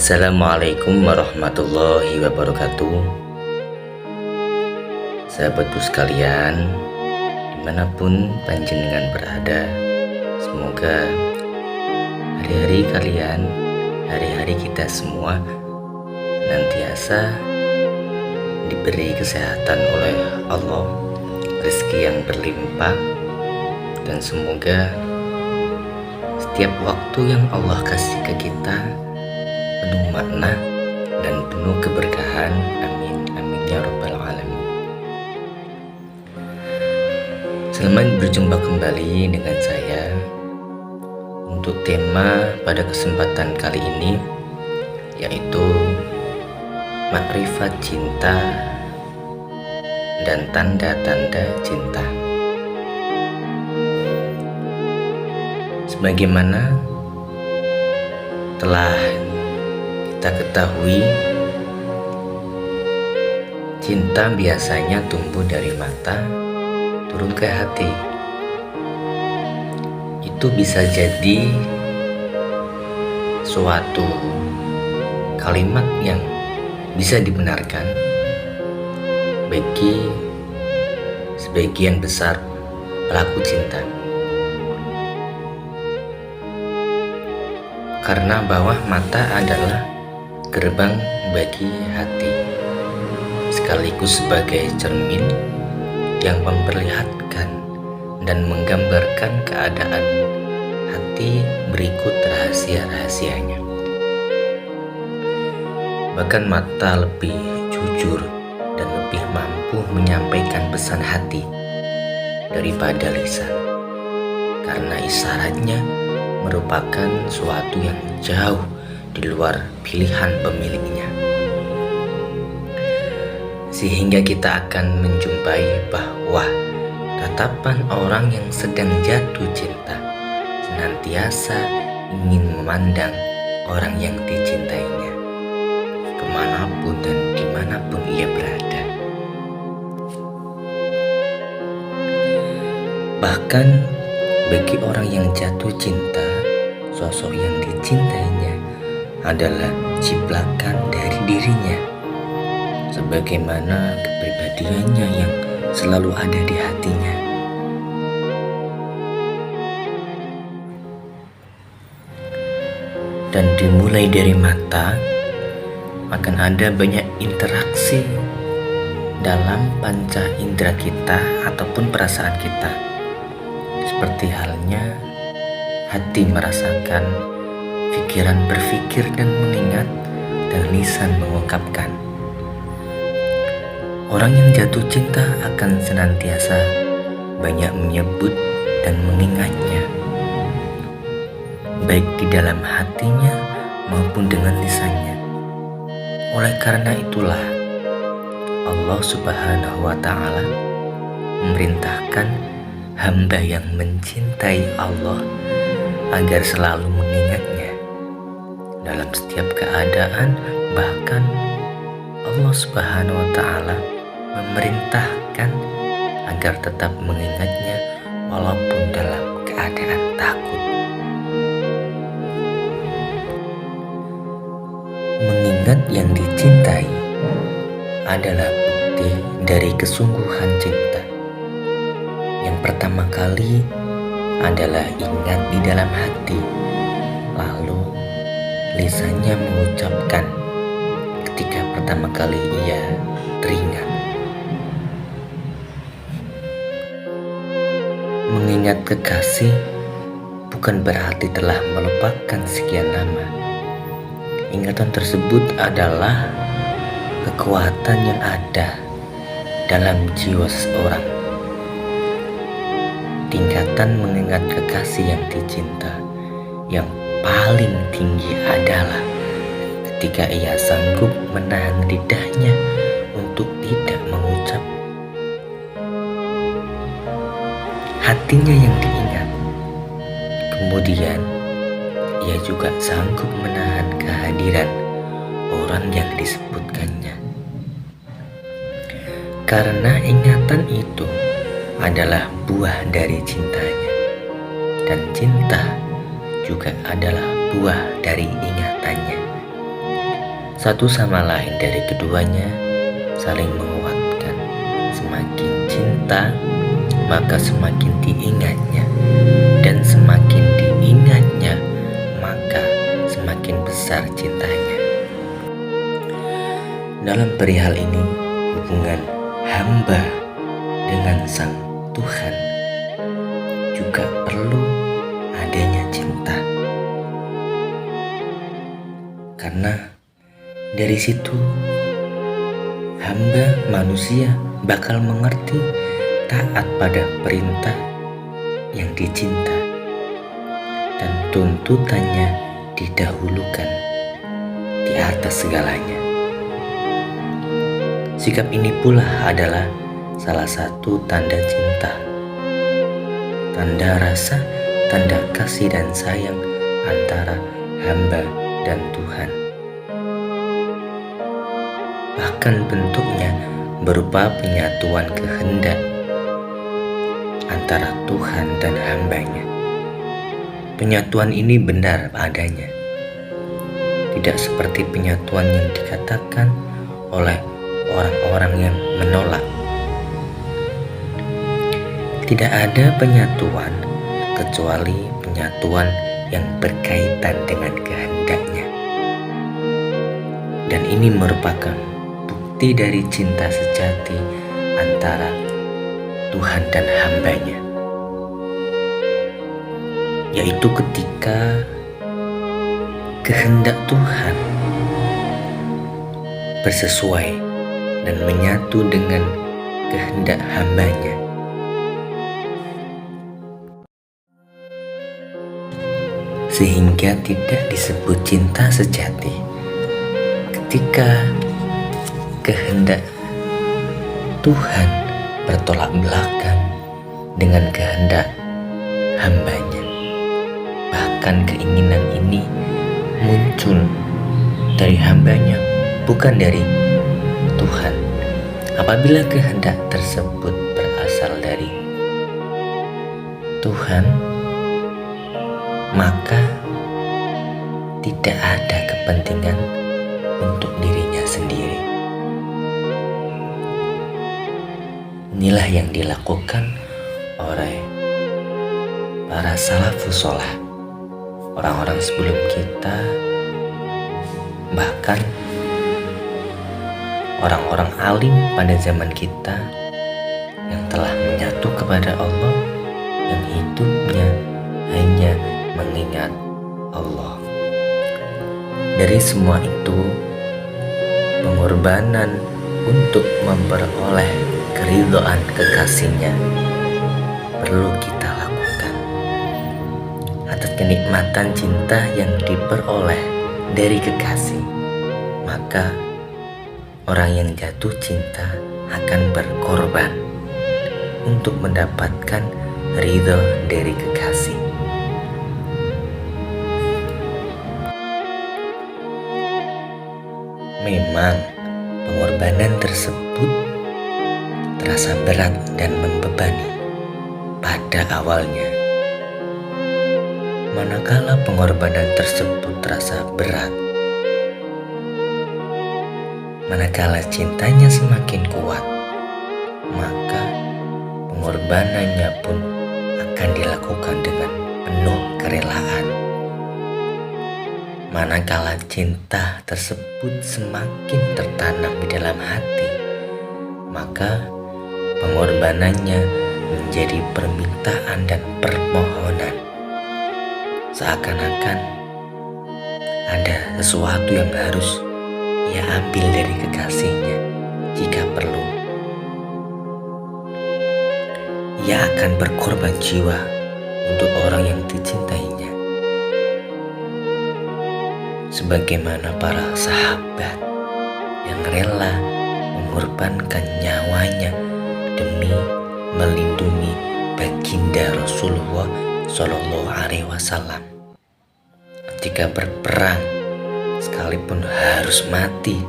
Assalamualaikum warahmatullahi wabarakatuh. Sahabatku sekalian, dimanapun panjenengan berada, semoga hari-hari kalian, hari-hari kita semua senantiasa diberi kesehatan oleh Allah, rezeki yang berlimpah, dan semoga setiap waktu yang Allah kasih ke kita penuh makna dan penuh keberkahan. Amin, amin ya rabbal alamin. Selamat berjumpa kembali dengan saya. Untuk tema pada kesempatan kali ini yaitu makrifat cinta dan tanda-tanda cinta. Sebagaimana telah kita ketahui, cinta biasanya tumbuh dari mata turun ke hati. Itu bisa jadi suatu kalimat yang bisa dibenarkan bagi sebagian besar pelaku cinta, karena bawah mata adalah gerbang bagi hati, sekaligus sebagai cermin yang memperlihatkan dan menggambarkan keadaan hati berikut rahasia-rahasianya. Bahkan mata lebih jujur dan lebih mampu menyampaikan pesan hati daripada lisan, karena isyaratnya merupakan suatu yang jauh di luar pilihan pemiliknya. Sehingga kita akan menjumpai bahwa tatapan orang yang sedang jatuh cinta senantiasa ingin memandang orang yang dicintainya kemanapun dan dimanapun ia berada. Bahkan bagi orang yang jatuh cinta, sosok yang dicintainya adalah ciplakan dari dirinya, sebagaimana kepribadiannya yang selalu ada di hatinya. Dan dimulai dari mata, akan ada banyak interaksi dalam panca indera kita ataupun perasaan kita. Seperti halnya hati merasakan, pikiran berpikir dan mengingat, dan lisan mengungkapkan. Orang yang jatuh cinta akan senantiasa banyak menyebut dan mengingatnya, baik di dalam hatinya maupun dengan lisannya. Oleh karena itulah Allah Subhanahu wa Ta'ala memerintahkan hamba yang mencintai Allah agar selalu mengingatnya dalam setiap keadaan. Bahkan Allah Subhanahu wa Ta'ala memerintahkan agar tetap mengingatnya walaupun dalam keadaan takut. Mengingat yang dicintai adalah bukti dari kesungguhan cinta. Yang pertama kali adalah ingat di dalam hati, lalu lisannya mengucapkan ketika pertama kali ia teringat. Mengingat kekasih bukan berarti telah melupakan sekian lama. Ingatan tersebut adalah kekuatan yang ada dalam jiwa seseorang. Tingkatan mengingat kekasih yang dicinta yang paling tinggi adalah ketika ia sanggup menahan lidahnya untuk tidak mengucap. Hatinya yang diingat, kemudian ia juga sanggup menahan kehadiran orang yang disebutkannya. Karena ingatan itu adalah buah dari cintanya, dan cinta juga adalah buah dari ingatannya. Satu sama lain dari keduanya saling menguatkan. Semakin cinta, maka semakin diingatnya, dan semakin diingatnya, maka semakin besar cintanya. Dalam perihal ini, hubungan hamba dengan Sang Tuhan juga perlu adanya cinta, karena dari situ hamba manusia bakal mengerti taat pada perintah yang dicinta, dan tuntutannya didahulukan di atas segalanya. Sikap ini pula adalah salah satu tanda cinta, tanda rasa, tanda kasih dan sayang antara hamba dan Tuhan. Bahkan bentuknya berupa penyatuan kehendak antara Tuhan dan hambanya. Penyatuan ini benar adanya, tidak seperti penyatuan yang dikatakan oleh orang-orang yang menolak. Tidak ada penyatuan kecuali penyatuan yang berkaitan dengan kehendaknya, dan ini merupakan bukti dari cinta sejati antara Tuhan dan hambanya, yaitu ketika kehendak Tuhan bersesuai dan menyatu dengan kehendak hambanya. Sehingga tidak disebut cinta sejati ketika kehendak Tuhan bertolak belakang dengan kehendak hambanya. Bahkan keinginan ini muncul dari hambanya, bukan dari Tuhan. Apabila kehendak tersebut berasal dari Tuhan, maka tidak ada kepentingan untuk dirinya sendiri. Inilah yang dilakukan oleh para salafus sholah, orang-orang sebelum kita, bahkan orang-orang alim pada zaman kita yang telah menyatu kepada Allah, yang hidupnya hanya mengingat Allah. Dari semua itu, pengorbanan untuk memperoleh keridhaan kekasihnya perlu kita lakukan. Atas kenikmatan cinta yang diperoleh dari kekasih, maka orang yang jatuh cinta akan berkorban untuk mendapatkan ridho dari kekasih. Memang pengorbanan tersebut terasa berat dan membebani pada awalnya. Manakala pengorbanan tersebut terasa berat, manakala cintanya semakin kuat, maka pengorbanannya pun akan dilakukan dengan penuh kerelaan. Manakala cinta tersebut semakin tertanam di dalam hati, maka pengorbanannya menjadi permintaan dan permohonan, seakan-akan ada sesuatu yang harus ia ambil dari kekasihnya. Jika perlu, ia akan berkorban jiwa untuk orang yang dicintainya, sebagaimana para sahabat yang rela mengorbankan nyawanya demi melindungi baginda Rasulullah Shallallahu Alaihi Wasallam. Ketika berperang, sekalipun harus mati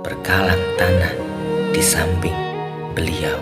berkalang tanah di samping beliau.